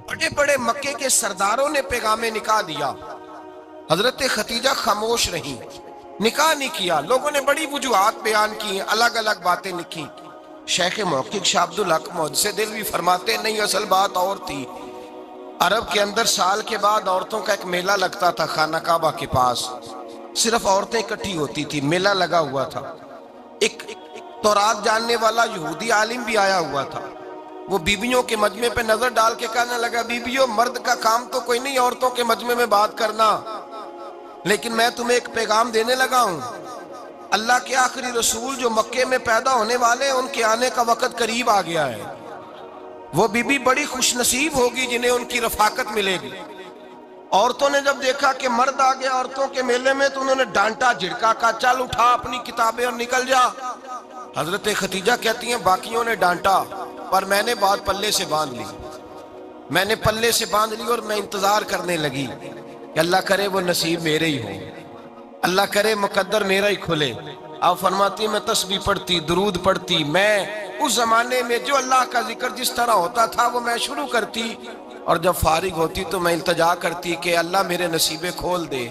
بڑے بڑے مکے کے سرداروں نے پیغام نکاح دیا، حضرت خدیجہ خاموش رہیں، نکاح نہیں کیا۔ لوگوں نے بڑی وجوہات بیان کی، الگ الگ باتیں لکھی۔ شیخ محقق شاہ عبدالحق محدث دہلوی فرماتے نہیں، اصل بات اور تھی۔ عرب کے اندر سال کے بعد عورتوں کا ایک میلہ لگتا تھا خانہ کعبہ کے پاس، صرف عورتیں اکٹھی ہوتی تھی، میلہ لگا ہوا تھا۔ ایک تورات جاننے والا یہودی عالم بھی آیا ہوا تھا، وہ بیویوں کے مجمع پہ نظر ڈال کے کہنے لگا، بیویوں، مرد کا کام تو کوئی نہیں عورتوں کے مجمع میں بات کرنا، لیکن میں تمہیں ایک پیغام دینے لگا ہوں۔ اللہ کے آخری رسول جو مکے میں پیدا ہونے والے ہیں، ان کے آنے کا وقت قریب آ گیا ہے۔ وہ بی بی بڑی خوش نصیب ہوگی جنہیں ان کی رفاقت ملے گی۔ عورتوں نے جب دیکھا کہ مرد آ گیا عورتوں کے میلے میں تو انہوں نے ڈانٹا جھڑکا، کہا چل اٹھا اپنی کتابیں اور نکل جا۔ حضرت خدیجہ کہتی ہیں باقیوں نے ڈانٹا پر میں نے بات پلے سے باندھ لی، میں نے پلے سے باندھ لی اور میں انتظار کرنے لگی کہ اللہ کرے وہ نصیب میرے ہی ہو، اللہ کرے مقدر میرا ہی کھلے۔ آپ فرماتی میں تسبیح پڑھتی، درود پڑھتی، میں اس زمانے میں جو اللہ کا ذکر جس طرح ہوتا تھا وہ میں شروع کرتی، اور جب فارغ ہوتی تو میں التجا کرتی کہ اللہ میرے نصیبے کھول دے۔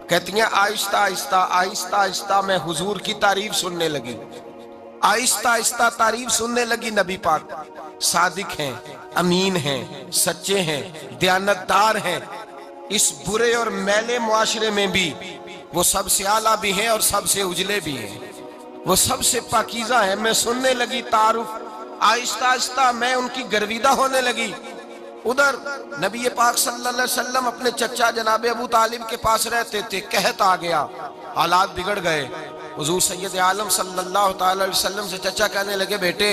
کہتی ہیں آہستہ آہستہ آہستہ آہستہ میں حضور کی تعریف سننے لگی، آہستہ آہستہ تعریف سننے لگی۔ نبی پاک صادق ہیں، امین ہیں، سچے ہیں، دیانتدار ہیں، اس برے اور میلے معاشرے میں بھی وہ سب سے اعلیٰ بھی ہیں اور سب سے اجلے بھی ہیں، وہ سب سے پاکیزہ ہیں۔ میں سننے لگی تعارف، آہستہ آہستہ میں ان کی گرویدہ ہونے لگی۔ ادھر نبی پاک صلی اللہ علیہ وسلم اپنے چچا جناب ابو طالب کے پاس رہتے تھے، قحط آ گیا، حالات بگڑ گئے۔ حضور سید عالم صلی اللہ تعالی علیہ وسلم سے چچا کہنے لگے، بیٹے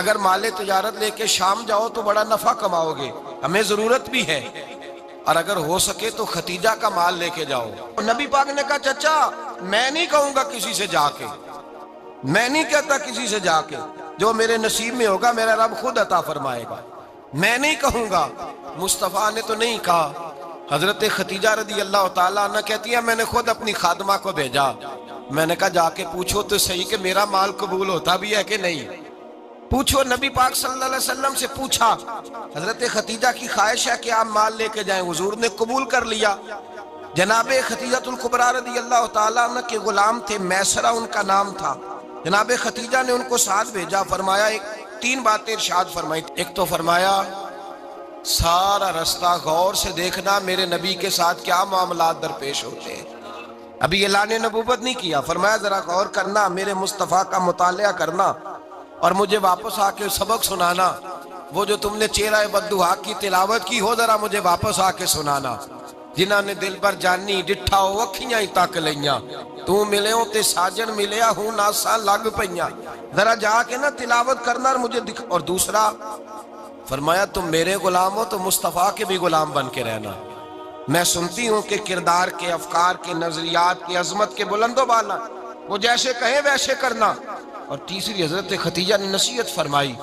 اگر مال تجارت لے کے شام جاؤ تو بڑا نفع کماؤ گے، ہمیں ضرورت بھی ہے، اور اگر ہو سکے تو ختیجہ کا مال لے کے جاؤ۔ نبی پاک نے کہا چچا میں نہیں کہوں گا کسی سے جا کے، میں نہیں کہتا کسی سے جا کے، جو میرے نصیب میں ہوگا میرا رب خود عطا فرمائے گا، میں نہیں کہوں گا۔ مصطفیٰ نے تو نہیں کہا۔ حضرت خدیجہ رضی اللہ تعالیٰ عنہ کہتی ہے میں نے خود اپنی خادمہ کو بھیجا، میں نے کہا جا کے پوچھو تو صحیح کہ میرا مال قبول ہوتا بھی ہے کہ نہیں، پوچھو۔ نبی پاک صلی اللہ علیہ وسلم سے پوچھا، حضرت خدیجہ کی خواہش ہے کہ آپ مال لے کے جائیں، حضور نے قبول کر لیا۔ جناب خدیجہ الکبریٰ رضی اللہ تعالیٰ عنہ کے غلام تھے، میسرہ ان کا نام تھا، جناب خدیجہ نے ان کو ساتھ بھیجا۔ فرمایا تین باتیں ارشاد فرمائی، ایک تو فرمایا سارا رستہ غور سے دیکھنا میرے نبی کے ساتھ کیا معاملات درپیش ہوتے ہیں، ابھی اعلان نبوت نہیں کیا، فرمایا ذرا غور کرنا، میرے مصطفیٰ کا مطالعہ کرنا اور مجھے واپس آ کے سبق سنانا، وہ جو تم نے چہرہ بددعا کی تلاوت کی ہو ذرا مجھے واپس آ کے سنانا۔ جنہاں نے دل بر جانی ڈٹھا ہو اکھیاں ہی تک لیاں، تو ملے ہوں تے ساجن ملیا ہوں ناساں لگ پئیاں، ذرا جا کے نا تلاوت کرنا اور مجھے دکھ۔ اور دوسرا فرمایا تم میرے غلام ہو تو مصطفیٰ کے بھی غلام بن کے رہنا، میں سنتی ہوں کہ کردار کے، افکار کے، نظریات کی، عظمت کے بلند و بالا، وہ جیسے کہیں ویسے کرنا۔ اور تیسری حضرت خدیجہ نے نصیحت فرمائی،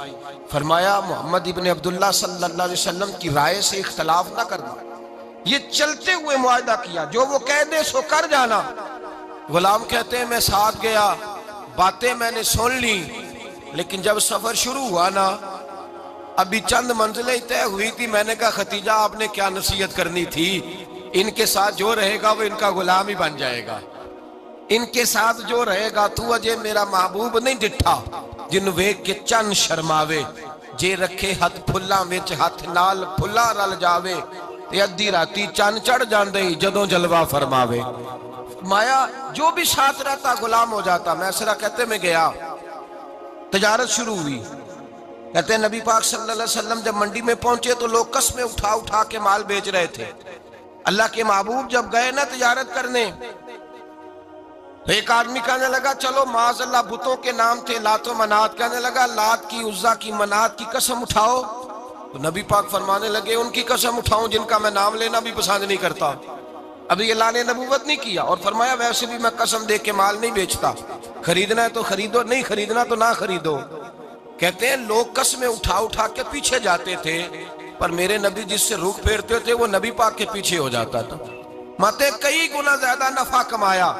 فرمایا محمد ابن عبداللہ صلی اللہ علیہ وسلم کی رائے سے اختلاف نہ کرنا، یہ چلتے ہوئے معاہدہ کیا، جو وہ کہہ دے سو کر جانا۔ غلام کہتے ہیں میں ساتھ گیا، باتیں میں نے سن لی، لیکن جب سفر شروع ہوا نا ابھی چند منزلیں طے ہوئی تھی، میں نے کہا خدیجہ آپ نے کیا نصیحت کرنی تھی، ان کے ساتھ جو رہے گا وہ ان کا غلام ہی بن جائے گا، ان کے ساتھ جو رہے گا تو اجے میرا محبوب نہیں ڈٹھا، جن ویک کے چن شرماوے، جے رکھے ہاتھ پھلاں وچ ہاتھ نال پھلا رل جاوے، تے ادھی راتی چن چڑھ جاندے جدوں جلوہ فرماوے۔ فرمایا جو بھی ساتھ رہتا غلام ہو جاتا۔ میسرہ کہتے میں گیا، تجارت شروع ہوئی، کہتے ہیں نبی پاک صلی اللہ علیہ وسلم جب منڈی میں پہنچے تو لوگ قسمیں اٹھا اٹھا کے مال بیچ رہے تھے۔ اللہ کے محبوب جب گئے نا تجارت کرنے تو ایک آدمی کہنے لگا چلو معاذ اللہ بتوں کے نام تھے لات و منات، کہنے لگا لات کی، عزا کی، منات کی قسم اٹھاؤ، تو نبی پاک فرمانے لگے ان کی قسم اٹھاؤں جن کا میں نام لینا بھی پسند نہیں کرتا، ابھی اعلان نبوت نہیں کیا، اور فرمایا ویسے بھی میں قسم دے کے مال نہیں بیچتا، خریدنا ہے تو خریدو، نہیں خریدنا تو نہ خریدو۔ کہتے ہیں لوگ قسمیں اٹھا اٹھا کے پیچھے جاتے تھے، پر میرے نبی جس سے رخ پھیرتے تھے وہ نبی پاک کے پیچھے ہو جاتا تھا۔ ماتے کئی گنا زیادہ نفع کمایا۔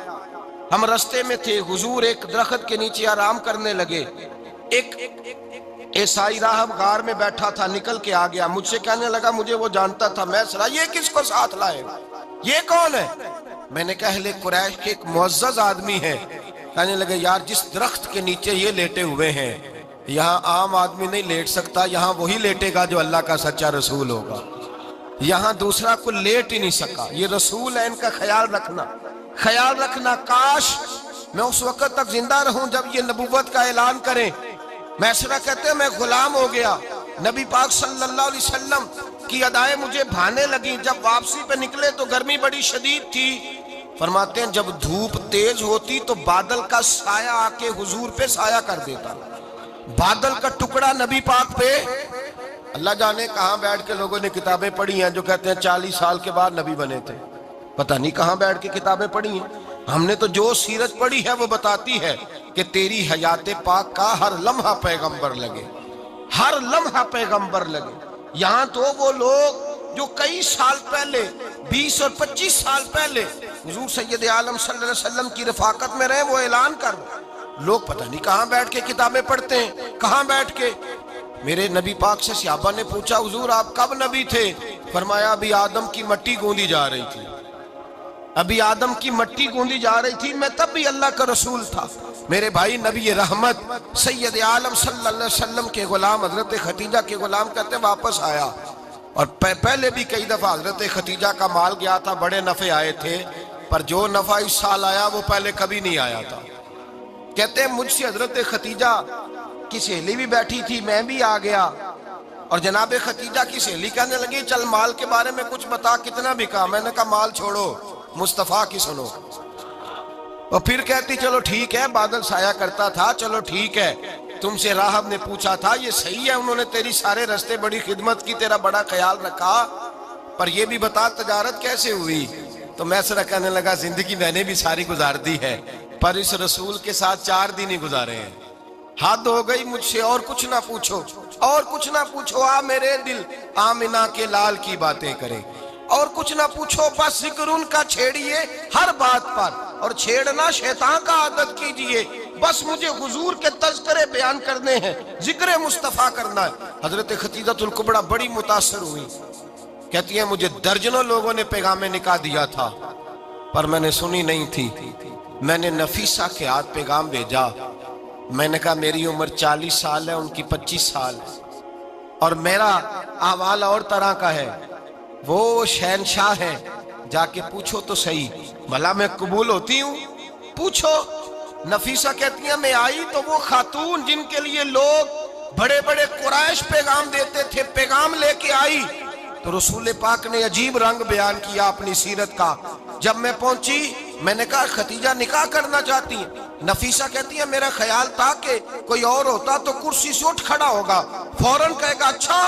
ہم رستے میں تھے، حضور ایک درخت کے نیچے آرام کرنے لگے، ایک عیسائی راہب غار میں بیٹھا تھا، نکل کے آ گیا، مجھ سے کہنے لگا مجھے وہ جانتا تھا، میں سنا یہ کس کو ساتھ لائے، یہ کون ہے؟ میں نے کہا اہل قریش کے ایک معزز آدمی ہے۔ کہنے لگے یار جس درخت کے نیچے یہ لیٹے ہوئے ہیں یہاں عام آدمی نہیں لیٹ سکتا، یہاں وہی لیٹے گا جو اللہ کا سچا رسول ہوگا، یہاں دوسرا کو لیٹ ہی نہیں سکا، یہ رسول ہے، ان کا خیال رکھنا، خیال رکھنا، کاش میں اس وقت تک زندہ رہوں جب یہ نبوت کا اعلان کریں۔ میسرہ کہتے ہیں میں غلام ہو گیا، نبی پاک صلی اللہ علیہ وسلم کی ادائیں مجھے بھانے لگیں، جب واپسی پہ نکلے تو گرمی بڑی شدید تھی، فرماتے ہیں جب دھوپ تیز ہوتی تو بادل کا سایہ آ کے حضور پہ سایہ کر دیتا، بادل کا ٹکڑا نبی پاک پہ، اللہ جانے کہاں بیٹھ کے لوگوں نے کتابیں پڑھی ہیں جو کہتے ہیں 40 سال کے بعد نبی بنے تھے، پتہ نہیں کہاں بیٹھ کے کتابیں پڑھی ہیں۔ ہم نے تو جو سیرت پڑھی ہے وہ بتاتی ہے کہ تیری حیات پاک کا ہر لمحہ پیغمبر لگے، ہر لمحہ پیغمبر لگے۔ یہاں تو وہ لوگ جو کئی سال پہلے 20 اور 25 سال پہلے حضور سید عالم صلی اللہ علیہ وسلم کی رفاقت میں رہے وہ اعلان کر، لوگ پتہ نہیں کہاں بیٹھ کے کتابیں پڑھتے ہیں، کہاں بیٹھ کے۔ میرے نبی پاک سے صحابہ نے پوچھا حضور آپ کب نبی تھے؟ فرمایا ابھی آدم کی مٹی گوندی جا رہی تھی، ابھی آدم کی مٹی گوندی جا رہی تھی، میں تب بھی اللہ کا رسول تھا۔ میرے بھائی نبی رحمت سید عالم صلی اللہ علیہ وسلم کے غلام حضرت ختیجہ کے غلام کہتے ہیں واپس آیا، اور پہلے بھی کئی دفعہ حضرت ختیجہ کا مال گیا تھا، بڑے نفع آئے تھے، پر جو نفع اس سال آیا وہ پہلے کبھی نہیں آیا تھا۔ کہتے ہیں مجھ سے حضرت ختیجہ کی سہیلی بھی بیٹھی تھی، میں بھی آ گیا، اور جناب ختیجہ کی سہیلی کہنے لگی چل مال کے بارے میں کچھ بتا، کتنا بکا؟ میں نے کہا مال چھوڑو، مصطفیٰ کی سنو۔ اور پھر کہتی چلو ٹھیک ہے، بادل سایہ کرتا تھا، چلو ٹھیک ہے، تم سے راہب نے پوچھا تھا یہ صحیح ہے، انہوں نے تیری سارے رستے بڑی خدمت کی، تیرا بڑا خیال رکھا، پر یہ بھی بتا تجارت کیسے ہوئی؟ تو میسرہ کہنے لگا زندگی میں نے بھی ساری گزار دی ہے، پر اس رسول کے ساتھ 4 دن ہی گزارے ہیں، حد ہو گئی مجھ سے، اور کچھ نہ پوچھو، اور کچھ نہ پوچھو، آ میرے دل آمنہ کے لال کی باتیں کرے، اور کچھ نہ پوچھو، بس ذکر ان کا چھیڑیے ہر بات پر، اور چھیڑنا شیطان کا عادت کیجئے، بس مجھے حضور کے تذکرے بیان کرنے ہیں، ذکر مصطفیٰ کرنا ہے۔ حضرت ختیجہ الکبریٰ بڑی متاثر ہوئی، کہتی ہیں مجھے درجنوں لوگوں نے پیغام نکاح دیا تھا پر میں نے سنی نہیں تھی، میں نے نفیسہ کے ہاتھ پیغام بھیجا، میں نے کہا میری عمر 40 سال ہے، ان کی 25 سال ہے، اور میرا احوال اور طرح کا ہے، وہ شہنشاہ ہے، جا کے پوچھو تو صحیح، بھلا میں قبول ہوتی ہوں؟ پوچھو۔ نفیسہ کہتی ہیں میں آئی تو وہ خاتون جن کے لیے لوگ بڑے بڑے قریش پیغام دیتے تھے، پیغام لے کے آئی، تو رسول پاک نے عجیب رنگ بیان کیا اپنی سیرت کا۔ جب میں پہنچی میں نے کہا ختیجہ نکاح کرنا چاہتی ہیں؟ نفیسہ کہتی ہے میرا خیال تھا کہ کوئی اور ہوتا تو کرسی سے اٹھ کھڑا ہوگا، فوراً کہے گا اچھا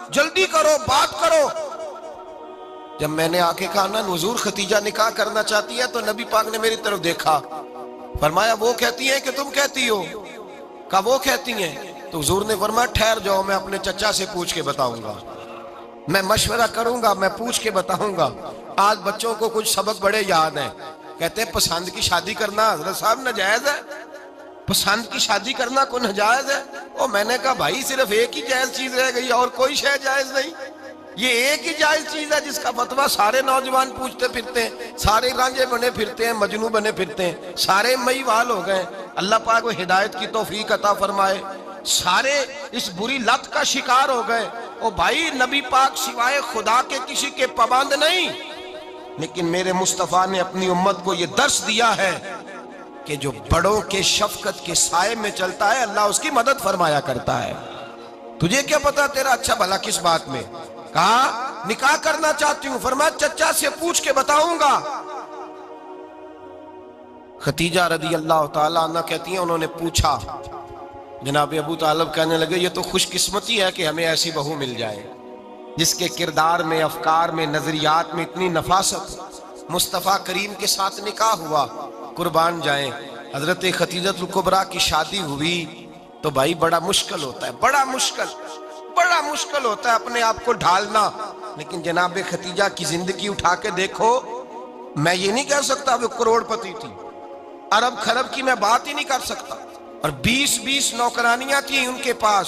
جلدی کرو بات کرو۔ جب میں نے آ کے کہا نا حضور ختیجہ نکاح کرنا چاہتی ہے، تو نبی پاک نے میری طرف دیکھا، فرمایا وہ کہتی ہیں کہ تم کہتی ہو؟ کہا وہ کہتی ہیں، تو حضور نے فرمایا ٹھہر جاؤ، میں اپنے چچا سے پوچھ کے بتاؤں گا، میں مشورہ کروں گا، میں پوچھ کے بتاؤں گا۔ آج بچوں کو کچھ سبق بڑے یاد ہیں، کہتے ہیں پسند کی شادی کرنا حضرت صاحب ناجائز ہے، پسند کی شادی کرنا کوئی ناجائز ہے؟ اور میں نے کہا بھائی صرف ایک ہی جائز چیز رہ گئی اور کوئی شے جائز نہیں، یہ ایک ہی جائز چیز ہے جس کا فتویٰ سارے نوجوان پوچھتے پھرتے ہیں، سارے رانجے بنے پھرتے ہیں، مجنوں بنے پھرتے ہیں، سارے مئی وال ہو گئے، اللہ پاک وہ ہدایت کی توفیق عطا فرمائے، سارے اس بری لت کا شکار ہو گئے۔ او بھائی نبی پاک سوائے خدا کے کسی کے پابند نہیں، لیکن میرے مصطفیٰ نے اپنی امت کو یہ درس دیا ہے کہ جو بڑوں کے شفقت کے سائے میں چلتا ہے اللہ اس کی مدد فرمایا کرتا ہے۔ تجھے کیا پتا تیرا اچھا بھلا کس بات میں؟ کہا نکاح کرنا چاہتی ہوں، فرمایا چچا سے پوچھ کے بتاؤں گا۔ ختیجہ رضی اللہ تعالیٰ عنہ کہتی ہیں انہوں نے پوچھا، جناب ابو طالب کہنے لگے یہ تو خوش قسمتی ہے کہ ہمیں ایسی بہو مل جائے جس کے کردار میں، افکار میں، نظریات میں اتنی نفاست ہو۔ مصطفیٰ کریم کے ساتھ نکاح ہوا، قربان جائیں۔ حضرت ختیجہ الکبریٰ کی شادی ہوئی تو بھائی بڑا مشکل ہوتا ہے، بڑا مشکل ہوتا ہے اپنے آپ کو ڈھالنا، لیکن جناب ختیجہ کی زندگی اٹھا کے دیکھو، میں یہ نہیں کہہ سکتا وہ کروڑ پتی تھی، ارب خرب کی میں بات ہی نہیں کر سکتا، اور 20 نوکرانیاں تھیں ان کے پاس،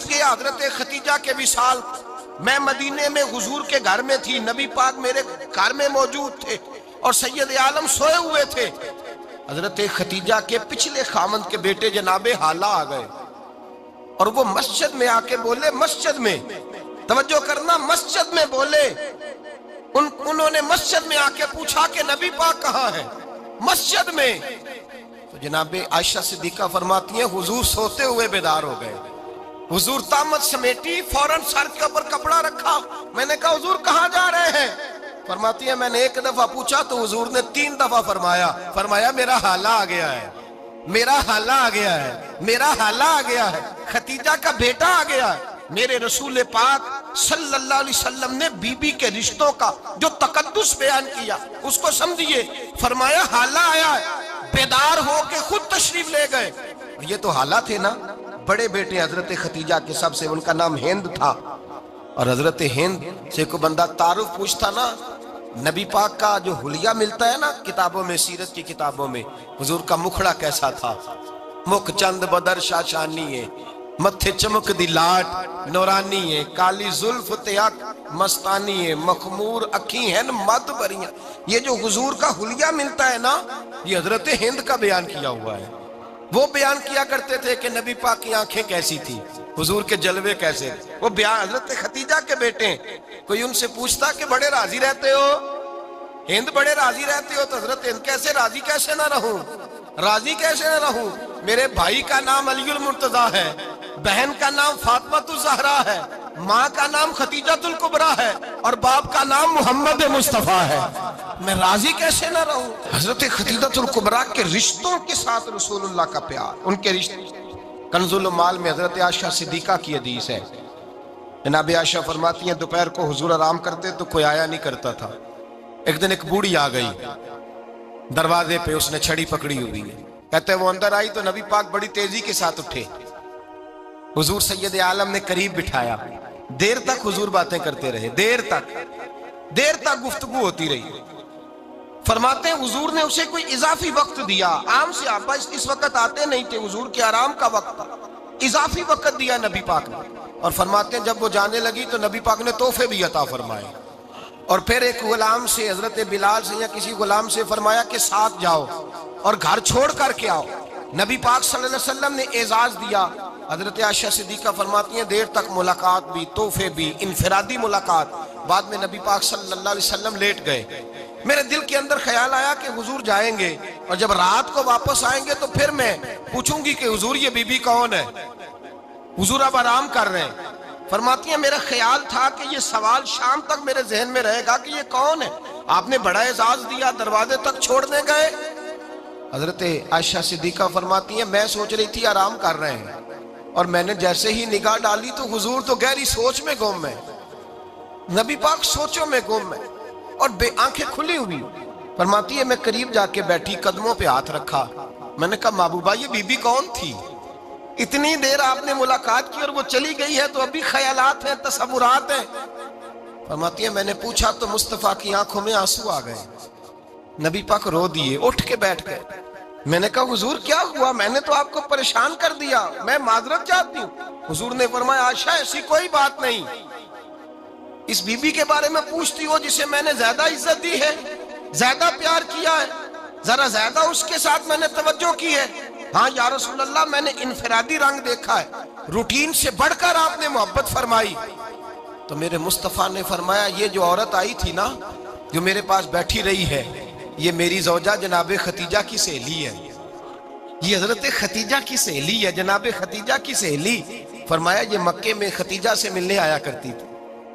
چھپ گیا حضرت خدیجہ کے وصال۔ میں مدینے میں حضور کے گھر میں تھی، نبی پاک میرے گھر میں موجود تھے اور سید عالم سوئے ہوئے تھے۔ حضرت خدیجہ کے پچھلے خامند کے بیٹے جناب حالہ آ گئے اور وہ مسجد میں آ کے بولے، مسجد میں توجہ کرنا، مسجد میں بولے، انہوں نے مسجد میں آ کے پوچھا کہ نبی پاک کہاں ہے؟ مسجد میں۔ تو جناب عائشہ صدیقہ فرماتی ہیں حضور سوتے ہوئے بیدار ہو گئے۔ حضور طامت سمیٹی، فوراً سر کے اوپر کپڑا رکھا۔ میں نے کہا حضور کہاں جا رہے ہیں؟ فرماتی ہے میں نے ایک دفعہ پوچھا تو حضور نے 3 دفعہ فرمایا میرا حالہ آ گیا ہے، میرا حالہ آ گیا ہے، میرا حالہ آ گیا ہے، خدیجہ کا بیٹا آ گیا ہے۔ میرے رسول پاک صلی اللہ علیہ وسلم نے بی بی کے رشتوں کا جو تقدس بیان کیا اس کو سمجھیے، فرمایا حالہ آیا ہے، بیدار ہو کے خود تشریف لے گئے۔ یہ تو حالہ تھے نا، بڑے بیٹے حضرت خدیجہ کے سب سے، ان کا نام ہند تھا، اور حضرت ہند سے کوئی بندہ تعارف پوچھتا نا، نبی پاک کا جو حلیہ ملتا ہے نا کتابوں میں، سیرت کی کتابوں میں، حضور کا مکھڑا کیسا تھا، مکھ چند بدر شاشانی ہے، متھے چمک دی لاٹ نورانی ہے، کالی زلف تیاک مستانی ہے، مخمور اکھی ہیں مد بریاں۔ یہ جو حضور کا حلیہ ملتا ہے نا، یہ حضرت ہند کا بیان کیا ہوا ہے۔ وہ بیان کیا کرتے تھے کہ نبی پاک کی آنکھیں کیسی تھی، حضور کے جلوے کیسے تھے۔ وہ بیان حضرت خدیجہ کے بیٹے ہیں۔ کوئی ان سے پوچھتا کہ بڑے راضی رہتے ہو، ہند بڑے راضی رہتے ہو، تو حضرت ہند کیسے راضی کیسے نہ رہوں، راضی کیسے نہ رہوں؟ میرے بھائی کا نام علی المرتضیٰ ہے، بہن کا نام فاطمہ الزہرا ہے، ماں کا نام خدیجہ الکبریٰ ہے، اور باپ کا نام محمد مصطفیٰ ہے، میں راضی کیسے نہ رہوں؟ حضرت خدیجہ الکبریٰ کے رشتوں کے ساتھ رسول اللہ کا پیار، ان کے رشتے۔ کنز المال میں حضرت عائشہ صدیقہ کی حدیث ہے، جناب عائشہ فرماتی ہیں دوپہر کو حضور آرام کرتے تو کوئی آیا نہیں کرتا تھا۔ ایک دن ایک بوڑھی آ گئی دروازے پہ، اس نے چھڑی پکڑی ہوئی ہے، کہتے وہ اندر آئی تو نبی پاک بڑی تیزی کے ساتھ اٹھے، حضور سید عالم نے قریب بٹھایا، دیر تک حضور باتیں کرتے رہے، دیر تک گفتگو ہوتی رہی۔ فرماتے ہیں حضور نے اسے کوئی اضافی وقت دیا، عام صحابہ اس وقت آتے نہیں تھے، حضور کے آرام کا وقت تھا، اضافی وقت دیا نبی پاک نے۔ اور فرماتے ہیں جب وہ جانے لگی تو نبی پاک نے تحفے بھی عطا فرمائے، اور پھر ایک غلام سے، حضرت بلال سے یا کسی غلام سے فرمایا کہ ساتھ جاؤ اور گھر چھوڑ کر کے آؤ۔ نبی پاک صلی اللہ علیہ وسلم نے اعزاز دیا۔ حضرت عائشہ صدیقہ فرماتی ہیں دیر تک ملاقات بھی، تحفے بھی، انفرادی ملاقات۔ بعد میں نبی پاک صلی اللہ علیہ وسلم لیٹ گئے۔ میرے دل کے اندر خیال آیا کہ حضور جائیں گے اور جب رات کو واپس آئیں گے تو پھر میں پوچھوں گی کہ حضور یہ بی بی کون ہے، حضور اب آرام کر رہے ہیں۔ فرماتی ہیں میرا خیال تھا کہ یہ سوال شام تک میرے ذہن میں رہے گا کہ یہ کون ہے، آپ نے بڑا اعزاز دیا، دروازے تک چھوڑنے گئے۔ حضرت عائشہ صدیقہ فرماتی ہیں میں سوچ رہی تھی آرام کر رہے ہیں، اور میں نے جیسے ہی نگاہ ڈالی تو حضور تو گہری سوچ میں گم ہے، نبی پاک سوچوں میں گم ہے اور آنکھیں کھلی ہوئی۔ فرماتی ہے میں قریب جا کے بیٹھی، قدموں پہ ہاتھ رکھا، میں نے کہا محبوبہ یہ بی بی کون تھی؟ اتنی دیر آپ نے ملاقات کی اور وہ چلی گئی ہے تو ابھی خیالات ہیں، تصورات ہیں۔ فرماتی ہے میں نے پوچھا تو مصطفیٰ کی آنکھوں میں آنسو آ گئے، نبی پاک رو دیے، اٹھ کے بیٹھ گئے۔ میں نے کہا حضور کیا ہوا، میں نے تو آپ کو پریشان کر دیا، میں معذرت چاہتی ہوں۔ حضور نے فرمایا عائشہ ایسی کوئی بات نہیں، اس بی بی کے بارے میں پوچھتی ہو جسے میں نے زیادہ عزت دی ہے، زیادہ پیار کیا ہے، ذرا زیادہ اس کے ساتھ میں نے توجہ کی ہے۔ ہاں یا رسول اللہ میں نے انفرادی رنگ دیکھا ہے، روٹین سے بڑھ کر آپ نے محبت فرمائی۔ تو میرے مصطفیٰ نے فرمایا یہ جو عورت آئی تھی نا، جو میرے پاس بیٹھی رہی ہے، یہ میری زوجہ جناب خدیجہ کی سہیلی ہے، یہ حضرت خدیجہ کی سہیلی ہے، جناب خدیجہ کی سہیلی۔ فرمایا یہ مکے میں خدیجہ سے ملنے آیا کرتی تھی،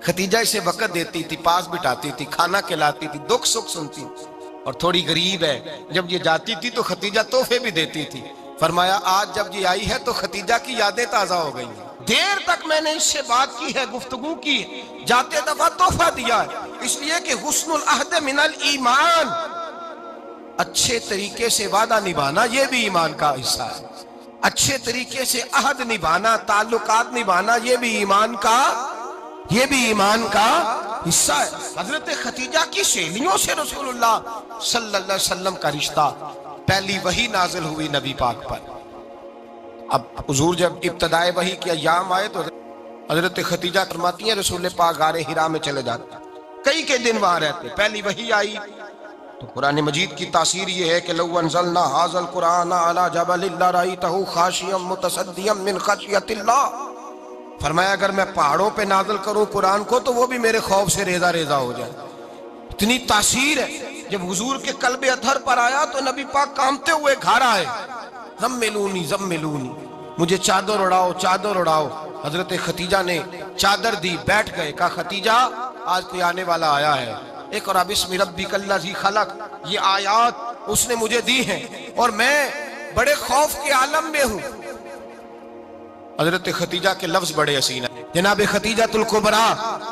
خدیجہ اسے وقت دیتی تھی، پاس بٹھاتی تھی، کھانا کھلاتی تھی، دکھ سکھ سنتی تھی، اور تھوڑی غریب ہے، جب یہ جاتی تھی تو خدیجہ تحفے بھی دیتی تھی۔ فرمایا آج جب یہ آئی ہے تو خدیجہ کی یادیں تازہ ہو گئی ہیں، دیر تک میں نے اس سے بات کی ہے، گفتگو کی ہے، جاتے دفعہ تحفہ دیا ہے، اس لیے کہ حسن العہد من الایمان، اچھے طریقے سے وعدہ نبھانا یہ بھی ایمان کا حصہ ہے، اچھے طریقے سے عہد نبھانا، تعلقات نبھانا یہ بھی ایمان کا حصہ ہے۔ حضرت خدیجہ کی سہیلیوں سے رسول اللہ صلی اللہ علیہ وسلم کا رشتہ، پہلی وحی نازل ہوئی نبی پاک پر۔ اب حضور جب ابتدائے وحی کے ایام آئے تو حضرت خدیجہ فرماتی ہیں رسول پاک غار ہرا میں چلے جاتے، کئی کے دن وہاں رہتے، پہلی وحی آئی تو قرآن مجید کی تاثیر یہ ہے کہ لو انزلنا ھذا القرآن علی جبل لرأیتہ خاشعا متصدعا من خشیۃ اللہ، فرمایا اگر میں پہاڑوں پہ نازل کروں قرآن کو تو وہ بھی میرے خوف سے ریزہ ریزہ ہو جائے، اتنی تاثیر ہے۔ جب حضور کے قلب اطہر پر آیا تو نبی پاک کانپتے ہوئے گھر آئے، زملونی زملونی، مجھے چادر اڑاؤ چادر اڑاؤ۔ حضرت خدیجہ نے چادر دی، بیٹھ گئے، کہا خدیجہ آج کوئی آنے والا آیا ہے، اقرأ بسم ربک الذی خلق، یہ آیات اس نے مجھے دی ہیں اور میں بڑے خوف کے عالم میں ہوں۔ حضرت خدیجہ کے لفظ بڑے حسین ہیں۔ جناب خدیجہ الکبریٰ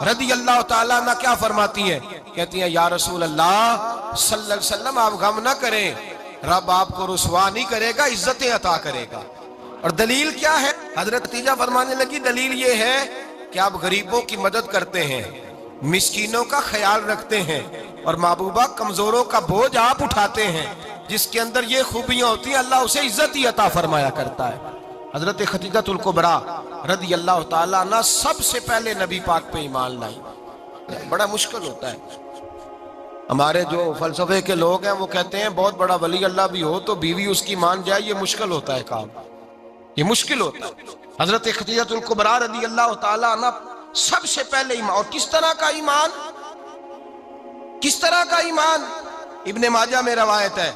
رضی اللہ تعالیٰ عنہ کیا فرماتی ہیں؟ کہتی ہیں یا رسول اللہ صلی اللہ علیہ وسلم آپ غم نہ کریں، رب آپ کو رسوا نہیں کرے گا، عزتیں عطا کرے گا۔ اور دلیل کیا ہے؟ حضرت خدیجہ فرمانے لگی دلیل یہ ہے کہ آپ غریبوں کی مدد کرتے ہیں، مسکینوں کا خیال رکھتے ہیں، اور محبوبہ کمزوروں کا بوجھ آپ اٹھاتے ہیں، جس کے اندر یہ خوبیاں ہوتی ہیں اللہ اسے عزت ہی عطا فرمایا کرتا ہے۔ حضرت خدیجہ الکبریٰ رضی اللہ تعالیٰ عنہ سب سے پہلے نبی پاک پہ ایمان لائی۔ بڑا مشکل ہوتا ہے، ہمارے جو فلسفے کے لوگ ہیں وہ کہتے ہیں بہت بڑا ولی اللہ بھی ہو تو بیوی اس کی مان جائے، یہ مشکل ہوتا ہے کام، یہ مشکل ہوتا ہے۔ حضرت خدیجہ الکبریٰ رضی اللہ تعالیٰ عنہ سب سے پہلے ایمان، اور کس طرح کا ایمان؟ کس طرح کا ایمان؟ ابن ماجہ میں روایت ہے،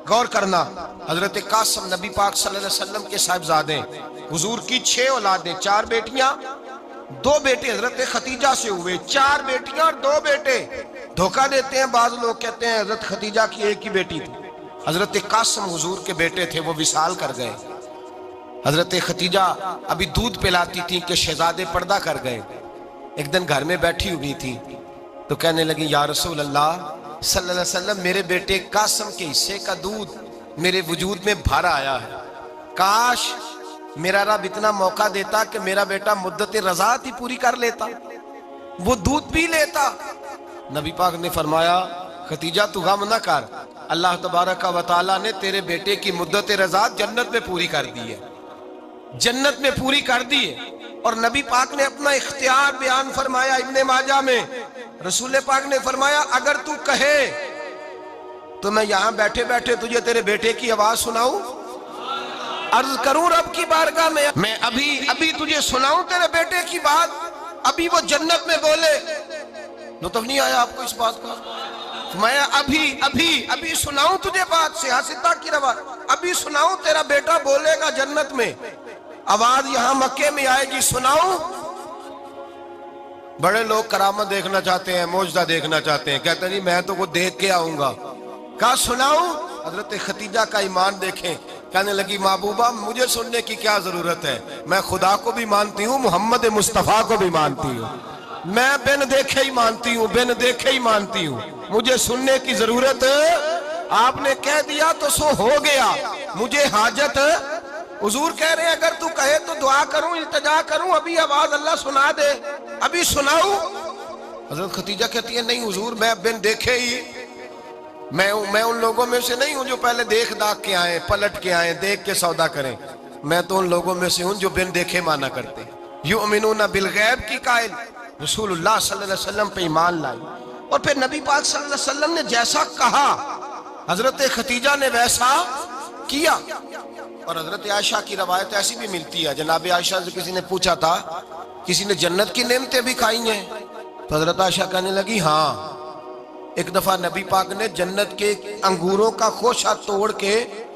غور کرنا، حضرت قاسم نبی پاک صلی اللہ علیہ وسلم کے صاحبزادے، حضور کی 6 اولادیں، 4 بیٹیاں 2 بیٹے حضرت خدیجہ سے ہوئے، 4 بیٹیاں اور 2 بیٹے۔ دھوکہ دیتے ہیں بعض لوگ، کہتے ہیں حضرت خدیجہ کی ایک ہی بیٹی تھی، حضرت قاسم حضور کے بیٹے تھے، وہ وصال کر گئے۔ حضرت خدیجہ ابھی دودھ پلاتی تھی کہ شہزادے پردہ کر گئے۔ ایک دن گھر میں بیٹھی ہوئی تھی تو کہنے لگی یا رسول اللہ صلی اللہ علیہ وسلم میرے بیٹے قاسم کے حصے کا دودھ میرے وجود میں بھر آیا ہے، کاش میرا رب اتنا موقع دیتا کہ میرا بیٹا مدت رضاعت ہی پوری کر لیتا، وہ دودھ پی لیتا۔ نبی پاک نے فرمایا خدیجہ تو غم نہ کر، اللہ تبارک و تعالیٰ نے تیرے بیٹے کی مدت رضاعت جنت میں پوری کر دی ہے، جنت میں پوری کر دی ہے۔ اور نبی پاک نے اپنا اختیار بیان فرمایا ابن ماجہ میں، رسول پاک نے فرمایا اگر تو کہے تو میں یہاں بیٹھے بیٹھے تجھے تیرے بیٹے کی آواز سناؤں، عرض کروں رب کی بارگاہ میں ابھی تجھے سناؤں تیرے بیٹے کی بات، ابھی وہ جنت میں بولے۔ لطف نہیں آیا آپ کو اس بات کا؟ میں ابھی سناؤں تجھے بات، سیاستہ کی روایت، ابھی سناؤں تیرا بیٹا بولے گا جنت میں، آواز یہاں مکے میں آئے گی، سناؤں؟ بڑے لوگ کرامت دیکھنا چاہتے ہیں، معجزہ دیکھنا چاہتے ہیں، کہتے ہیں جی میں تو وہ دیکھ کے آؤں گا، کہا سناؤں؟ حضرت خدیجہ کا ایمان دیکھیں، کہنے لگی محبوبہ مجھے سننے کی کیا ضرورت ہے، میں خدا کو بھی مانتی ہوں، محمد مصطفیٰ کو بھی مانتی ہوں، میں بن دیکھے ہی مانتی ہوں، بن دیکھے ہی مانتی ہوں، مجھے سننے کی ضرورت آپ نے کہہ دیا تو سو ہو گیا، مجھے حاجت۔ حضور کہہ رہے ہیں اگر تو کہے تو دعا کروں، التجا کروں، ابھی آواز اللہ سنا دے، ابھی سناؤں؟ حضرت خدیجہ کہتی ہے نہیں حضور میں بن دیکھے ہی، میں ان لوگوں میں سے نہیں ہوں جو پہلے دیکھ داکھ کے آئیں، پلٹ کے آئیں، دیکھ کے سودا کریں، میں تو ان لوگوں میں سے ہوں جو بن دیکھے مانا کرتے۔ یؤمنون بالغیب کی قائل رسول اللہ صلی اللہ علیہ وسلم پہ ایمان لائی، اور پھر نبی پاک صلی اللہ علیہ وسلم نے جیسا کہا حضرت خدیجہ نے ویسا کیا۔ اور حضرت عائشہ کی روایت ایسی بھی ملتی ہے، جناب عائشہ سے کسی نے پوچھا تھا کسی نے جنت کی نعمتیں بھی کھائی ہیں؟ تو حضرت عائشہ کہنے لگی ہاں، ایک دفعہ نبی پاک نے جنت کے انگوروں کا خوشہ توڑ کے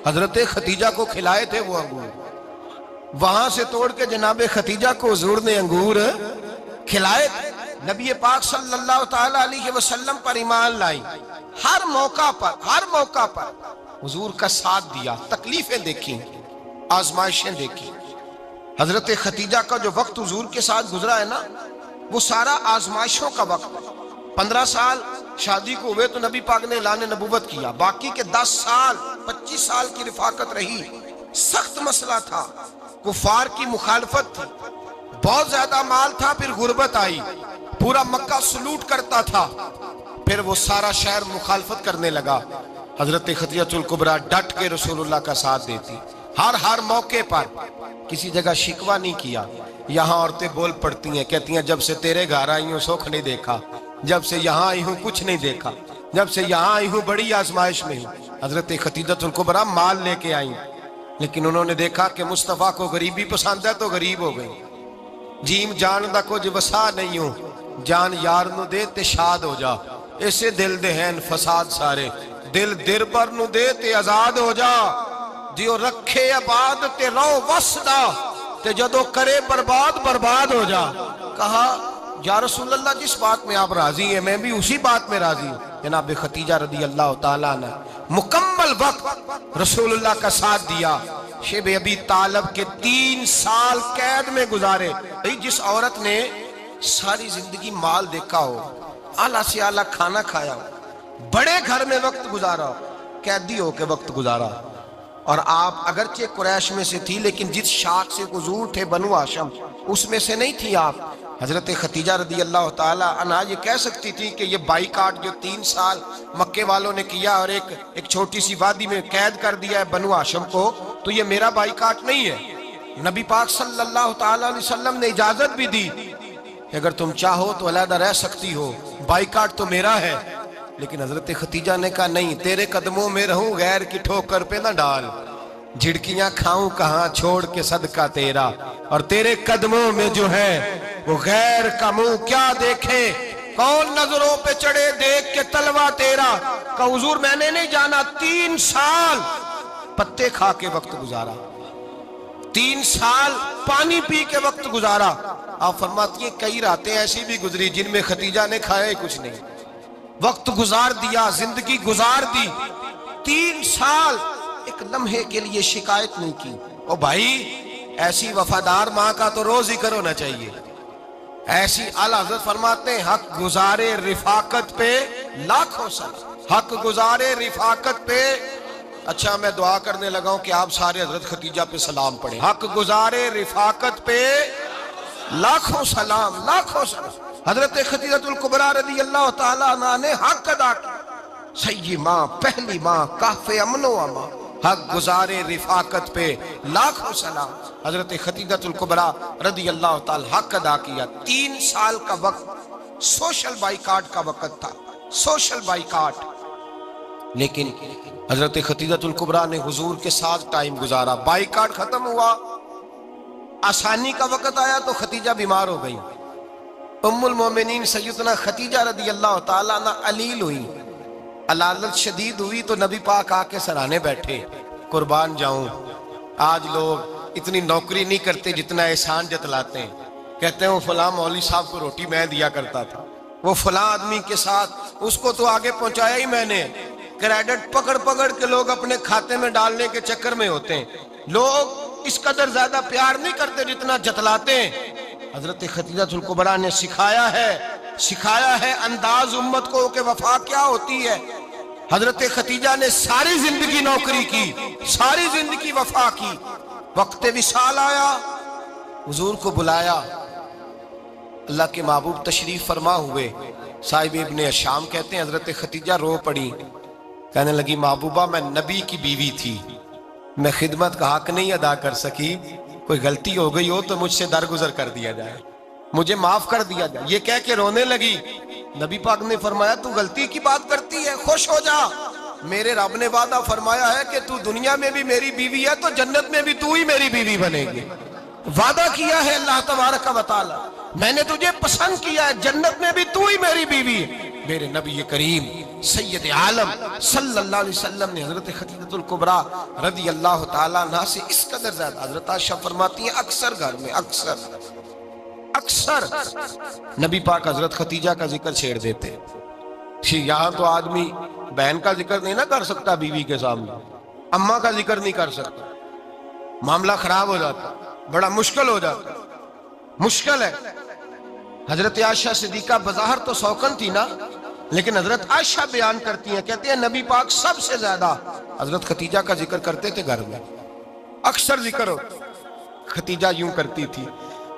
حضرت خدیجہ کو کھلائے تھے، وہ انگور وہاں سے توڑ کے جناب خدیجہ کو حضور نے انگور کھلائے تھے۔ نبی پاک صلی اللہ تعالیٰ علیہ وسلم پر ایمان لائی، ہر موقع پر حضور کا ساتھ دیا، تکلیفیں دیکھی، آزمائشیں دیکھی۔ حضرت خدیجہ کا جو وقت حضور کے ساتھ گزرا ہے نا، وہ سارا آزمائشوں کا وقت۔ 15 سال شادی کو ہوئے تو نبی پاک نے اعلان نبوت کیا، باقی کے 10 سال 25 سال کی رفاقت رہی، سخت مسئلہ تھا، کفار کی مخالفت تھی، بہت زیادہ مال تھا، پھر غربت آئی، پورا مکہ سلوٹ کرتا تھا، پھر وہ سارا شہر مخالفت کرنے لگا۔ حضرت خدیجہ الکبریٰ ڈٹ کے رسول اللہ کا ساتھ دیتی، ہر موقع پر کسی جگہ شکوہ نہیں کیا، یہاں عورتیں بول پڑتی ہیں، کہتی ہیں جب سے تیرے گھر آئی ہوں سکھ نہیں دیکھا، جب سے یہاں آئی ہوں کچھ نہیں دیکھا، جب سے یہاں آئی ہوں بڑی آزمائش میں ہوں۔ حضرت خدیجہ الکبریٰ مال لے کے آئیں، لیکن انہوں نے دیکھا کہ مصطفیٰ کو غریبی پسند ہے تو غریب ہو گئی۔ جیم جان دا کچھ وسا نہیں ہوں، جان یار نو دے تے شاد ہو جا، اسے دل دے ہیں فساد سارے، دل دربر نو دے تے آزاد ہو جا، دیو رکھے آباد تے رو وسدا تے جدو کرے برباد برباد ہو جا۔ کہا یا رسول اللہ جس بات میں آپ راضی ہیں میں بھی اسی بات میں راضی ہوں۔ جناب خدیجہ رضی اللہ تعالیٰ نے مکمل وقت رسول اللہ کا ساتھ دیا۔ شیب ابی طالب کے 3 سال قید میں گزارے۔ جس عورت نے ساری زندگی مال دیکھا ہو، اعلیٰ سے اعلیٰ کھانا کھایا ہو، بڑے گھر میں وقت گزارا ہو، قیدی ہو کے وقت گزارا، اور آپ اگرچہ قریش میں سے تھی لیکن جس شاخ سے حضور تھے بنو ہاشم اس میں سے نہیں تھی آپ۔ حضرت خدیجہ رضی اللہ تعالی عنہا یہ کہہ سکتی تھی کہ یہ بائیکاٹ جو 3 سال مکے والوں نے کیا اور ایک چھوٹی سی وادی میں قید کر دیا ہے بنو ہاشم کو، تو یہ میرا بائیکاٹ نہیں ہے۔ نبی پاک صلی اللہ تعالی علیہ وسلم نے اجازت بھی دی کہ اگر تم چاہو تو علیحدہ رہ سکتی ہو، بائیکاٹ تو میرا ہے۔ لیکن حضرت خدیجہ نے کہا نہیں، تیرے قدموں میں رہوں غیر کی ٹھوکر پہ نہ ڈال، جھڑکیاں کھاؤں کہاں چھوڑ کے صدقہ تیرا، اور تیرے قدموں میں جو ہے وہ غیر کا منہ کیا دیکھے، کون نظروں پہ چڑھے دیکھ کے تلوا تیرا۔ کہ حضور میں نے نہیں جانا، 3 سال پتے کھا کے وقت گزارا، 3 سال پانی پی کے وقت گزارا۔ آپ فرماتی ہیں کئی راتیں ایسی بھی گزری جن میں خدیجہ نے کھایا ہی کچھ نہیں، وقت گزار دیا، زندگی گزار دی۔ 3 سال ایک لمحے کے لیے شکایت نہیں کی۔ او بھائی ایسی وفادار ماں کا تو روز ذکر ہونا چاہیے۔ ایسی اعلیٰ حضرت فرماتے ہیں حق گزارے رفاقت پہ لاکھوں سلام، حق گزارے رفاقت پہ۔ اچھا میں دعا کرنے لگا ہوں کہ آپ سارے حضرت خدیجہ پہ سلام پڑھیں۔ حق گزارے رفاقت پہ لاکھوں سلام، لاکھوں سلام۔ حضرت خدیجہ الکبریٰ رضی اللہ تعالیٰ عنہ نے حق ادا کیا، سیدی ماں، پہلی ماں، کہف امن و امان، حق گزارے رفاقت پہ لاکھوں سلام۔ حضرت خدیجہ الکبریٰ رضی اللہ تعالی حق ادا کیا۔ 3 سال کا وقت سوشل بائیکاٹ کا وقت تھا، سوشل بائیکاٹ، لیکن حضرت خدیجہ الکبریٰ نے حضور کے ساتھ ٹائم گزارا۔ بائیکاٹ ختم ہوا، آسانی کا وقت آیا تو خدیجہ بیمار ہو گئی۔ ام المومنین سیدنا خدیجہ رضی اللہ تعالیٰ عنہ علیل ہوئی، علالت شدید ہوئی تو نبی پاک آ کے سرانے بیٹھے۔ قربان جاؤں، آج لوگ اتنی نوکری نہیں کرتے جتنا احسان جتلاتے ہیں۔ کہتے ہیں وہ فلاں مولوی صاحب کو روٹی میں دیا کرتا تھا، وہ فلاں آدمی کے ساتھ اس کو تو آگے پہنچایا ہی میں نے۔ کریڈٹ پکڑ پکڑ کے لوگ اپنے کھاتے میں ڈالنے کے چکر میں ہوتے ہیں۔ لوگ اس قدر زیادہ پیار نہیں کرتے جتنا جتلاتے ہیں۔ حضرت خدیجہ الکبریٰ نے سکھایا ہے انداز امت کو کہ وفا کیا ہوتی ہے۔ حضرت خدیجہ نے ساری زندگی نوکری کی، ساری زندگی وفا کی۔ وقت وصال آیا، حضور کو بلایا، اللہ کے محبوب تشریف فرما ہوئے۔ صاحب ابن شام کہتے ہیں حضرت خدیجہ رو پڑی، کہنے لگی محبوبہ میں نبی کی بیوی تھی، میں خدمت کا حق نہیں ادا کر سکی، کوئی غلطی ہو گئی ہو تو مجھ سے درگزر کر دیا جائے، مجھے معاف کر دیا جائے۔ یہ کہہ کے رونے لگی۔ نبی پاک نے فرمایا تو غلطی کی بات کرتی ہے، خوش ہو جا، میرے رب نے وعدہ فرمایا ہے کہ تو دنیا میں بھی میری بیوی ہے تو جنت میں بھی تو ہی میری بیوی بنے گی۔ وعدہ کیا ہے اللہ تبارک و تعالی، میں نے تجھے پسند کیا ہے، جنت میں بھی تو ہی میری بیوی ہے۔ میرے نبی کریم سید عالم صلی اللہ علیہ وسلم نے حضرت خدیجہ الکبریٰ رضی اللہ تعالیٰ عنہ سے اس قدر زیادہ، حضرت عائشہ فرماتی ہیں اکثر گھر میں اکثر نبی پاک حضرت خدیجہ کا ذکر چھیڑ دیتے۔ یہاں تو آدمی بہن کا ذکر نہیں نہ کر سکتا بیوی کے سامنے، اماں کا ذکر نہیں کر سکتا، معاملہ خراب ہو جاتا، بڑا مشکل ہو جاتا، مشکل ہے۔ حضرت عائشہ صدیقہ بظاہر تو سوکن تھی نا، لیکن حضرت عائشہ بیان کرتی ہیں، کہتے ہیں نبی پاک سب سے زیادہ حضرت خدیجہ کا ذکر کرتے تھے گھر میں، اکثر ذکر ہو۔ خدیجہ یوں کرتی تھی،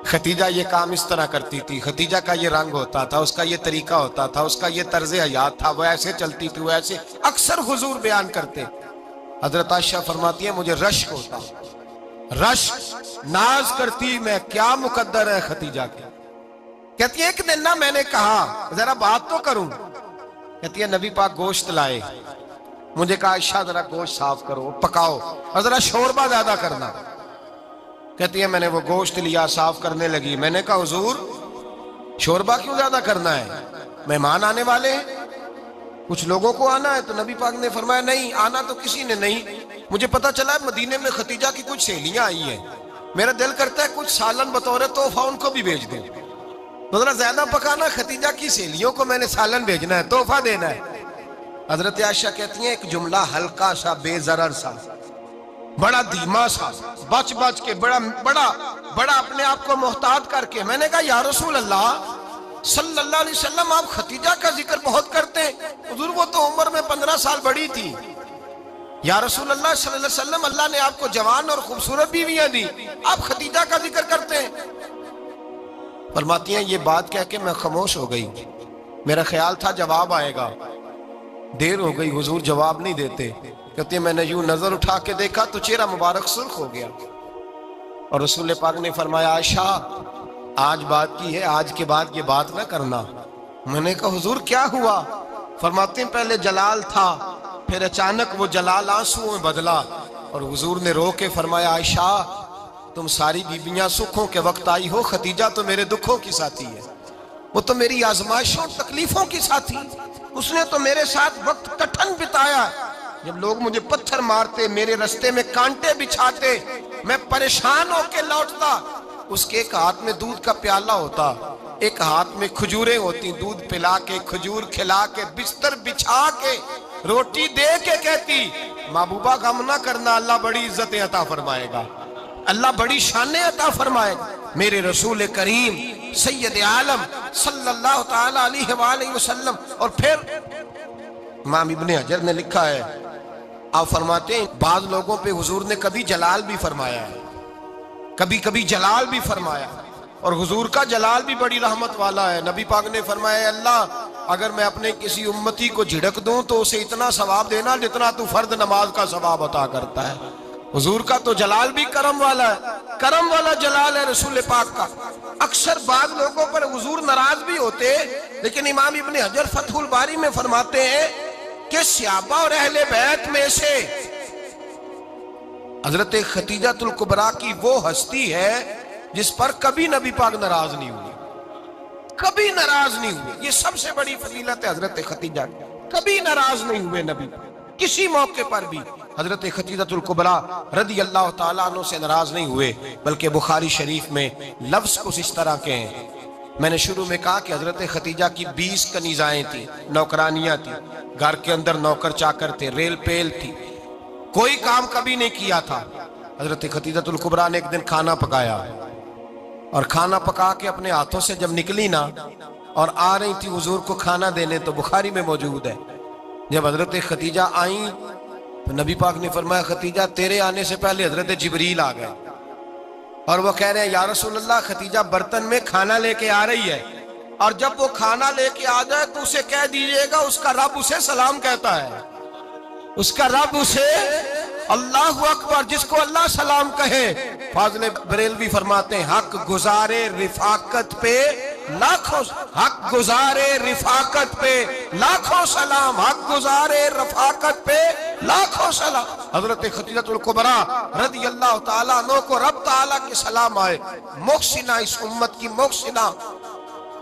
خدیجہ یہ کام اس طرح کرتی تھی، خدیجہ کا یہ رنگ ہوتا تھا، اس کا یہ طریقہ ہوتا تھا، اس کا یہ طرز حیات تھا، وہ ایسے چلتی تھی، وہ ایسے، اکثر حضور بیان کرتے۔ حضرت عائشہ فرماتی ہیں مجھے رشک ہوتا، رش ناز کرتی میں کیا مقدر ہے خدیجہ کے. کہتی ہے ایک دن نا میں نے کہا ذرا بات تو کروں. کہتی ہے نبی پاک گوشت لائے, مجھے کہا عائشہ ذرا گوشت صاف کرو پکاؤ اور ذرا شوربہ زیادہ کرنا. کہتی ہے میں نے وہ گوشت لیا صاف کرنے لگی. میں نے کہا حضور شوربہ کیوں زیادہ کرنا ہے, مہمان آنے والے ہیں, کچھ لوگوں کو آنا ہے. تو نبی پاک نے فرمایا نہیں آنا تو کسی نے نہیں, مجھے پتا چلا ہے مدینے میں خدیجہ کی کچھ سہیلیاں آئی ہیں, میرا دل کرتا ہے کچھ سالن بطور تحفہ ان کو بھی بھیج دیں. تو ذرا زیادہ پکانا, خدیجہ کی سہیلیوں کو میں نے سالن بھیجنا ہے, تحفہ دینا ہے. حضرت عائشہ کہتی ہیں ایک جملہ ہلکا سا بے ضرر سا بڑا دھیما سا بچ بچ کے بڑا اپنے آپ کو محتاط کر کے میں نے کہا یا رسول اللہ صلی اللہ علیہ وسلم آپ خدیجہ کا ذکر بہت کرتے ہیں, حضور وہ تو عمر میں 15 سال بڑی تھی. یا رسول اللہ صلی اللہ علیہ وسلم اللہ نے آپ کو جوان اور خوبصورت بیویاں دی, آپ خدیجہ کا ذکر کرتے ہیں. فرماتی ہیں یہ بات کہہ کے میں خاموش ہو گئی, میرا خیال تھا جواب آئے گا, دیر ہو گئی حضور جواب نہیں دیتے. کہتے ہیں میں نے یوں نظر اٹھا کے دیکھا تو چہرہ مبارک سرخ ہو گیا, اور رسول پاک نے فرمایا عائشہ آج بات کی ہے, آج کے بعد یہ بات نہ کرنا. میں نے کہا حضور کیا ہوا؟ فرماتے ہیں پہلے جلال تھا, پھر اچانک وہ جلال آنسو میں بدلا, اور حضور نے رو کے فرمایا عائشہ تم ساری بیویاں سکھوں کے وقت آئی ہو, خدیجہ تو میرے دکھوں کی ساتھی ہے, وہ تو میری آزمائشوں تکلیفوں کی ساتھی, اس نے تو میرے ساتھ وقت کٹھن بتایا. جب لوگ مجھے پتھر مارتے, میرے رستے میں کانٹے بچھاتے, میں پریشان ہو کے لوٹتا, اس کے ایک ہاتھ میں دودھ کا پیالہ ہوتا, ایک ہاتھ میں کھجوریں ہوتی, دودھ پلا کے کھجور کھلا کے بستر بچھا کے روٹی دے کے کہتی محبوبہ غم نہ کرنا, اللہ بڑی عزتیں عطا فرمائے گا, اللہ بڑی شانیں عطا فرمائے گا. میرے رسول کریم سید عالم صلی اللہ تعالی علیہ وآلہ وسلم. اور پھر امام ابن حجر نے لکھا ہے, آپ فرماتے ہیں بعض لوگوں پہ حضور نے کبھی جلال بھی فرمایا ہے, کبھی جلال بھی فرمایا, اور حضور کا جلال بھی بڑی رحمت والا ہے. نبی پاک نے فرمایا اللہ اگر میں اپنے کسی امتی کو جھڑک دوں تو اسے اتنا ثواب دینا جتنا تو فرد نماز کا ثواب عطا کرتا ہے. حضور کا تو جلال بھی کرم والا ہے, کرم والا جلال ہے رسول پاک کا. اکثر بعض لوگوں پر حضور ناراض بھی ہوتے, لیکن امام ابن حجر فتح الباری میں فرماتے ہیں کہ صحابہ اور اہل بیت میں سے حضرت خدیجہ الکبریٰ کی وہ ہستی ہے جس پر کبھی نبی پاک ناراض نہیں ہوئے, کبھی ناراض نہیں ہوئے. یہ سب سے بڑی فضیلت ہے حضرت خدیجہ, کبھی ناراض نہیں ہوئے نبی کسی موقع پر بھی. حضرت خدیجہ الکبریٰ رضی اللہ تعالیٰ عنہ سے ناراض نہیں ہوئے, بلکہ بخاری شریف میں لفظ کچھ اس طرح کے ہیں. میں نے شروع میں کہا کہ حضرت خدیجہ کی 20 کنیزائیں تھیں, نوکرانیاں تھیں, گھر کے اندر نوکر چاکر تھے, ریل پیل تھی, کوئی کام کبھی نہیں کیا تھا. حضرت خدیجہ الکبریٰ نے ایک دن کھانا پکایا, اور کھانا پکا کے اپنے ہاتھوں سے جب نکلی نا اور آ رہی تھی حضور کو کھانا دینے, تو بخاری میں موجود ہے جب حضرت خدیجہ آئیں تو نبی پاک نے فرمایا خدیجہ تیرے آنے سے پہلے حضرت جبریل آ گئے, اور وہ کہہ رہے ہیں یا رسول اللہ خدیجہ برتن میں کھانا لے کے آ رہی ہے, اور جب وہ کھانا لے کے آ جائے تو اسے کہہ دیجئے گا اس کا رب اسے سلام کہتا ہے, اس کا رب اسے اللہ اکبر, جس کو اللہ سلام کہے. فاضل بریلوی فرماتے ہیں حق گزارے رفاقت پہ لاکھوں, حق گزارے رفاقت پہ لاکھوں سلام, حق گزارے رفاقت پہ لاکھوں سلام. حضرت خدیجہ الکبریٰ رضی اللہ تعالیٰ عنہ کو رب تعالیٰ کے سلام آئے. محسنہ, اس امت کی محسنہ.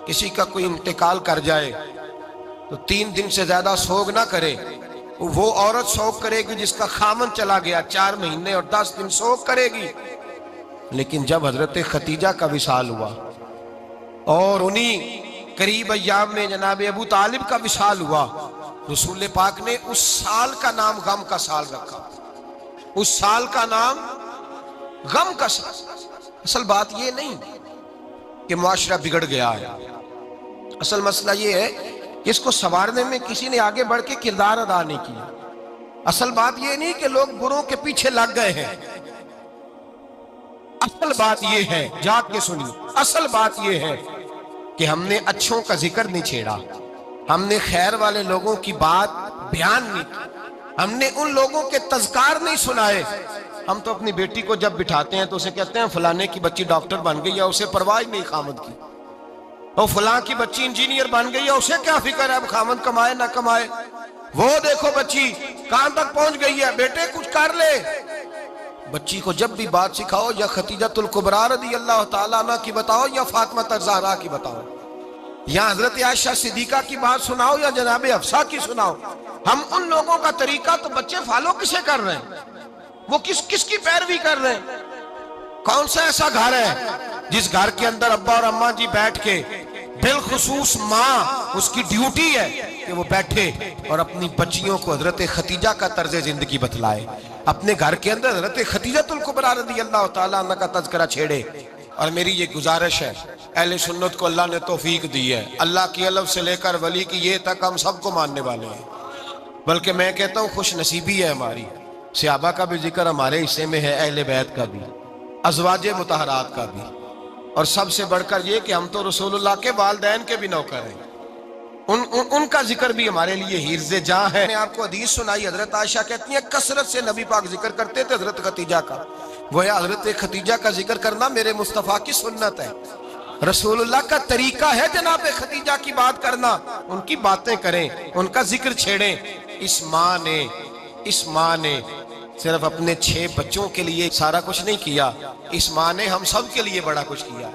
کسی کا کوئی انتقال کر جائے تو 3 دن سے زیادہ سوگ نہ کرے, وہ عورت سوگ کرے گی جس کا خامن چلا گیا, 4 مہینے اور 10 دن سوگ کرے گی. لیکن جب حضرت خدیجہ کا وصال ہوا اور انہی قریب ایام میں جناب ابو طالب کا وصال ہوا, رسول پاک نے اس سال کا نام غم کا سال رکھا, اس سال کا نام غم کا سال. اصل بات یہ نہیں کہ معاشرہ بگڑ گیا ہے, اصل مسئلہ یہ ہے کہ اس کو سنوارنے میں کسی نے آگے بڑھ کے کردار ادا نہیں کیا. اصل بات یہ نہیں کہ لوگ بروں کے پیچھے لگ گئے ہیں, اصل بات یہ ہے, جاگ کے سنیے, اصل بات یہ ہے کہ ہم نے اچھوں کا ذکر نہیں چھیڑا, ہم نے خیر والے لوگوں کی بات بیان نہیں کی, ہم نے ان لوگوں کے تذکار نہیں سنائے ہم تو اپنی بیٹی کو جب بٹھاتے ہیں تو اسے کہتے ہیں فلانے کی بچی ڈاکٹر بن گئی ہے، اسے پرواہ نہیں خامد کی، اور فلاں کی بچی انجینئر بن گئی ہے، اسے کیا فکر ہے اب خامد کمائے نہ کمائے، وہ دیکھو بچی کہاں تک پہنچ گئی ہے، بیٹے کچھ کر لے۔ بچی کو جب بھی بات سکھاؤ یا خدیجہ الکبریٰ رضی اللہ تعالیٰ عنہ کی بتاؤ یا فاطمہ الزہرا کی بتاؤ، یا حضرت عائشہ صدیقہ کی بات سناؤ یا جناب حفصہ کی سناؤ، ہم ان لوگوں کا طریقہ تو بچے فالو کسے کر رہے ہیں، وہ کس کی پیروی کر رہے ہیں؟ کون سا ایسا گھر ہے جس گھر کے اندر ابا اور اماں جی بیٹھ کے، بالخصوص ماں اس کی ڈیوٹی ہے کہ وہ بیٹھے اور اپنی بچیوں کو حضرت خدیجہ کا طرز زندگی بتلائے، اپنے گھر کے اندر حضرت خدیجہ الکبریٰ رضی اللہ تعالیٰ عنہ کا تذکرہ چھیڑے۔ اور میری یہ گزارش ہے، اہل سنت کو اللہ نے توفیق دی ہے، اللہ کی الف سے لے کر ولی کی یہ تک ہم سب کو ماننے والے ہیں، بلکہ میں کہتا ہوں خوش نصیبی ہے ہماری، صحابہ کا بھی ذکر ہمارے حصے میں ہے، اہل بیت کا بھی، ازواج مطہرات کا بھی، اور سب سے بڑھ کر یہ کہ ہم تو رسول اللہ کے والدین کے بھی نوکر ہیں، ان کا ذکر بھی ہمارے لیے حرز جاں ہے۔ میں آپ کو حدیث سنائی، حضرت عائشہ کہتی ہیں کثرت سے نبی پاک ذکر کرتے تھے حضرت خدیجہ کا، گویا حضرت خدیجہ کا ذکر کرنا میرے مصطفیٰ کی سنت ہے، رسول اللہ کا طریقہ ہے جناب خدیجہ کی بات کرنا، ان کی باتیں کریں، ان کا ذکر چھیڑیں۔ اس ماں نے صرف اپنے 6 بچوں کے لیے سارا کچھ نہیں کیا، اس ماں نے ہم سب کے لیے بڑا کچھ کیا،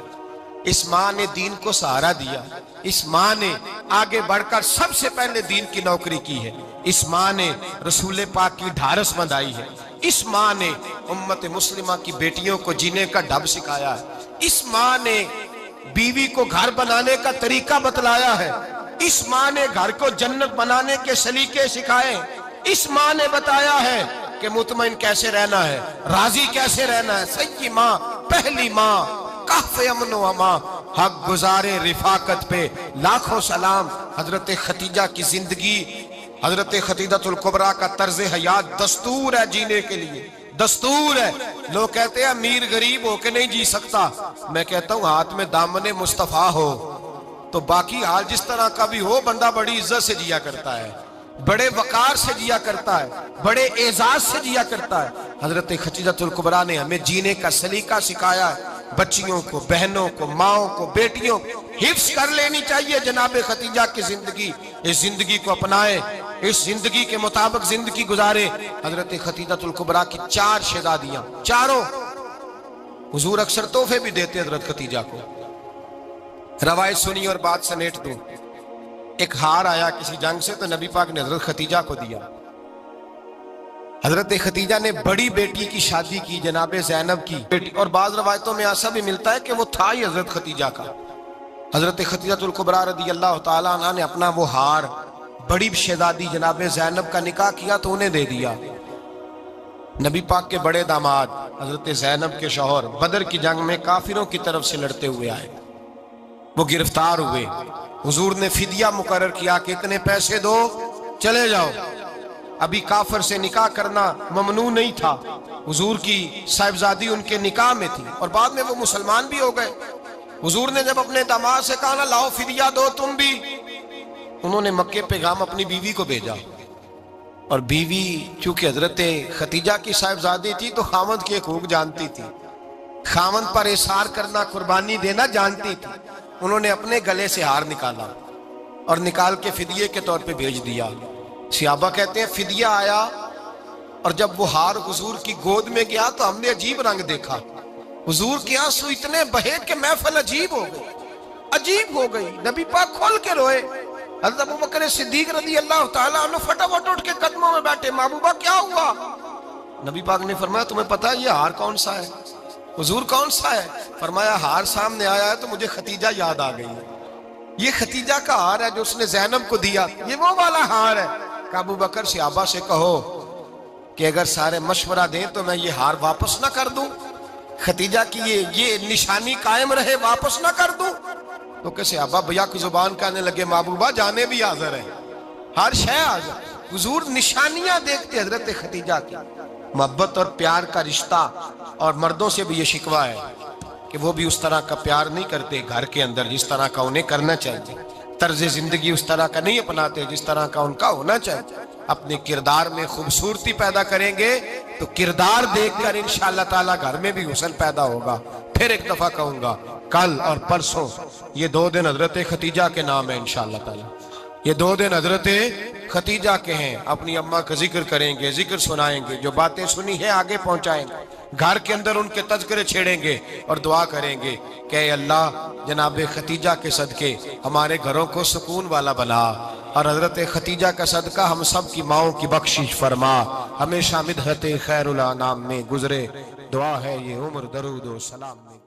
اس ماں نے دین کو سہارا دیا، اس ماں نے آگے بڑھ کر سب سے پہلے دین کی نوکری کی ہے، اس ماں نے رسول پاک کی ڈھارس بندھائی ہے، اس ماں نے امت مسلمہ کی بیٹیوں کو جینے کا ڈھب سکھایا ہے، اس ماں نے بیوی کو گھر بنانے کا طریقہ بتلایا ہے، اس ماں نے گھر کو جنت بنانے کے سلیقے سکھائے، اس ماں نے بتایا ہے کہ مطمئن کیسے رہنا ہے، راضی کیسے رہنا ہے۔ سچی ماں، پہلی ماں، کہف امن و امان، حق گزارے رفاقت پہ لاکھوں سلام۔ حضرت خدیجہ کی زندگی، حضرت خدیجہ الکبریٰ کا طرز حیات دستور ہے جینے کے لیے، دستور ہے۔ لوگ کہتے ہیں امیر غریب ہو کے نہیں جی سکتا، میں کہتا ہوں ہاتھ میں دامن مصطفیٰ ہو تو باقی حال جس طرح کا بھی ہو، بندہ بڑی عزت سے جیا کرتا ہے، بڑے وقار سے جیا کرتا ہے، بڑے اعزاز سے جیا کرتا ہے۔ حضرت خدیجہ الکبریٰ نے ہمیں جینے کا سلیقہ سکھایا ہے، بچیوں کو، بہنوں کو، ماؤں کو، بیٹیوں کو حفظ کر لینی چاہیے جناب خدیجہ کی زندگی، اس زندگی کو اپنائے، اس زندگی کے مطابق زندگی گزارے۔ حضرت خدیجہ الکبریٰ کی 4 شہزادیاں، چاروں حضور اکثر تحفے بھی دیتے حضرت خدیجہ کو۔ روایت سنی اور بات سمیٹ دوں، ایک ہار آیا کسی جنگ سے تو نبی پاک نے حضرت خدیجہ کو دیا۔ حضرت خدیجہ نے بڑی بیٹی کی شادی کی، جناب زینب کی بیٹی، اور بعض روایتوں میں ایسا بھی ملتا ہے کہ وہ تھا ہی حضرت خدیجہ کا۔ حضرت خدیجہ الکبریٰ رضی اللہ تعالیٰ عنہ نے اپنا وہ ہار بڑی شہزادی جناب زینب کا نکاح کیا تو انہیں دے دیا۔ نبی پاک کے بڑے داماد حضرت زینب کے شوہر بدر کی جنگ میں کافروں کی طرف سے لڑتے ہوئے آئے، وہ گرفتار ہوئے، حضور نے فدیہ مقرر کیا کہ اتنے پیسے دو چلے جاؤ۔ ابھی کافر سے نکاح کرنا ممنوع نہیں تھا، حضور کی صاحبزادی ان کے نکاح میں تھی اور بعد میں وہ مسلمان بھی ہو گئے۔ حضور نے جب اپنے داماد سے کہا نا لاؤ فدیہ دو تم بھی، انہوں نے مکے پیغام اپنی بیوی کو بھیجا، اور بیوی چونکہ حضرت خدیجہ کی صاحبزادی تھی تو خاوند کے حقوق جانتی تھی، خاوند پر احسار کرنا، قربانی دینا جانتی تھی۔ انہوں نے اپنے گلے سے ہار نکالا اور نکال کے فدیے کے طور پہ بھیج دیا۔ صحابہ کہتے ہیں فدیہ آیا اور جب وہ ہار حضور کی گود میں گیا تو ہم نے عجیب رنگ دیکھا، حضور کے آنسو اتنے بہے کہ محفل عجیب ہو گئی، نبی پاک کھول کے روئے۔ حضرت ابوبکر صدیق رضی اللہ تعالیٰ عنہ فٹافٹ اٹھ کے قدموں میں بیٹھے، محبوبہ کیا ہوا؟ نبی پاک نے فرمایا تمہیں پتہ ہے یہ ہار کون سا ہے؟ حضور کون سا ہے؟ فرمایا ہار سامنے آیا ہے تو مجھے خدیجہ یاد آ گئی ہے، یہ خدیجہ کا ہار ہے جو اس نے زینب کو دیا، یہ وہ والا ہار ہے۔ کہ ابو بکر صحابہ سے کہو کہ اگر سارے مشورہ دیں تو میں یہ ہار واپس نہ کر دوں، خدیجہ کی یہ نشانی قائم رہے، واپس نہ کر دوں؟ تو کہ صحابہ بھیا کی زبان کہنے لگے محبوبہ جانے بھی حاضر ہے، ہر شے حاضر۔ حضور نشانیاں دیکھتے حضرت خدیجہ کی، محبت اور پیار کا رشتہ، اور مردوں سے بھی یہ شکوہ ہے کہ وہ بھی اس طرح کا پیار نہیں کرتے گھر کے اندر جس طرح کا انہیں کرنا چاہیے، طرز زندگی اس طرح کا نہیں اپناتے جس طرح کا ان کا ہونا چاہیے۔ اپنے کردار میں خوبصورتی پیدا کریں گے تو کردار دیکھ کر انشاءاللہ تعالی گھر میں بھی حسن پیدا ہوگا۔ پھر ایک دفعہ کہوں گا، کل اور پرسوں یہ 2 دن حضرت ختیجہ کے نام ہے انشاءاللہ تعالی، یہ 2 دن حضرت ختیجہ کے ہیں۔ اپنی اماں کا ذکر کریں گے، ذکر سنائیں گے، جو باتیں سنی ہیں آگے پہنچائیں گے، گھر کے اندر ان کے تذکرے چھیڑیں گے اور دعا کریں گے کہ اے اللہ جناب ختیجہ کے صدقے ہمارے گھروں کو سکون والا بنا، اور حضرت ختیجہ کا صدقہ ہم سب کی ماؤں کی بخشش فرما، ہمیشہ مدحت خیر الانام میں گزرے۔ دعا ہے یہ عمر درود و سلام میں